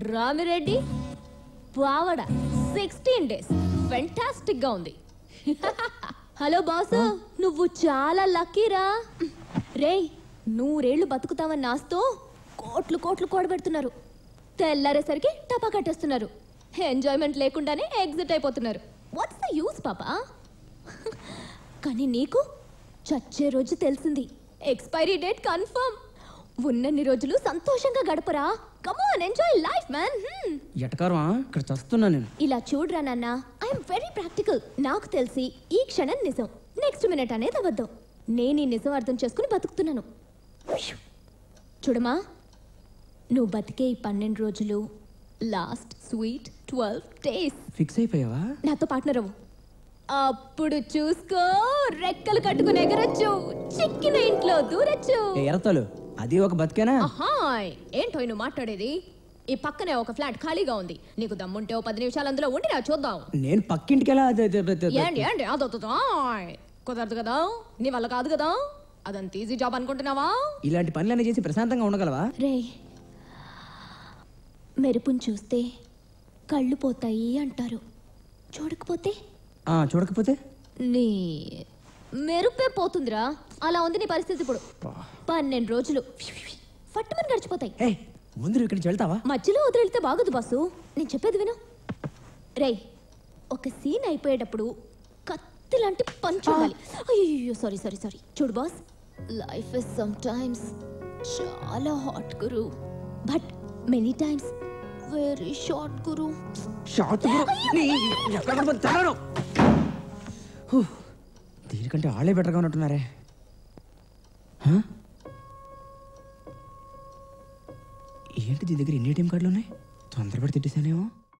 Ramireddy పావడ 16 days fantastic గా ఉంది. Hello boss, నువ్వు చాలా లక్కీరా. రేయ్, 100 ఏళ్ళు బతుకుతావని నాస్తో కోట్లు కోట్లు కూడబెడుతున్నారు. తెల్లారేసరికి టపా కట్టేస్తున్నారు. ఎంజాయ్మెంట్ లేకుండానే ఎగ్జిట్ అయిపోతున్నారు. వాట్స్ ద యూస్ పాపా? కానీ నీకు చచ్చే రోజు తెలిసింది. Expiry date confirm. ఉన్నన్ని రోజులు సంతోషంగా గడపరా. Come on, enjoy life man. ఎటకారమా? ఇక్కడ చస్తున్నా నేను. ఇలా చూడరా నాన్న, ఐఎమ్ వెరీ ప్రాక్టికల్. నాకు తెలిసి ఈ క్షణం నిజం, నెక్స్ట్ మినిట్ అనేది అబద్ధం. నేను ఈ నిజం అర్థం చేసుకుని బతుకుతున్నాను. చూడమా, నువ్వు బతికే ఈ 12 రోజులు లాస్ట్ స్వీట్ 12 days. ఫిక్స్ అయిపోయావా? నాతో పార్ట్నర్ అవ్వు. అప్పుడు చూసుకో, రెక్కలు కట్టుకుని ఎగరొచ్చు, చిక్కిన ఇంట్లో దూరొచ్చు. ఎరతలు అది ఒక బతికేనా? అహాయ్, ఏంటో నువ్వు మాట్లాడేది? ఈ పక్కనే ఒక ఫ్లాట్ ఖాళీగా ఉంది. నీకు దమ్ముంటే ఓ 10 నిమిషాలు అందులో ఉండి రా, చూద్దాం. నేను పక్కింటికి ఎలా? ఏంటి కుదరదు కదా, నీ వల్ల కాదు కదా. అదంత ఈజీ జాబ్ అనుకుంటున్నావా? ఇలాంటి పనులన్నీ చేసి ప్రశాంతంగా ఉండగలవా? రే, మెరుపుని చూస్తే కళ్ళు పోతాయి అంటారు. చూడకపోతే చూడకపోతే నీ మెరుపే పోతుందిరా. అలా ఉంది నీ పరిస్థితి ఇప్పుడు. 12 రోజులు ఫట్టుమని గడిచిపోతాయి. ముందు ఇక్కడి నుంచి వెళ్తావా? మధ్యలో వదిలితే బాగోదు బాసు. నేను చెప్పేది విను. రేయ్, ఒక సీన్ అయిపోయేటప్పుడు కత్తి లాంటి పంచ్ ఉండాలి. అయ్యో సారీ సారీ సారీ. చూడు boss, life is sometimes చాలా హాట్ గురు, but many times very short గురు. దీనికంటే వాళ్ళే బెటర్గా ఉన్నట్టున్నారే. ఏంటి దీని దగ్గర ఎన్ని ఏటీఎం కార్డులు ఉన్నాయి? తొందరపడి తిట్టేసానేమో.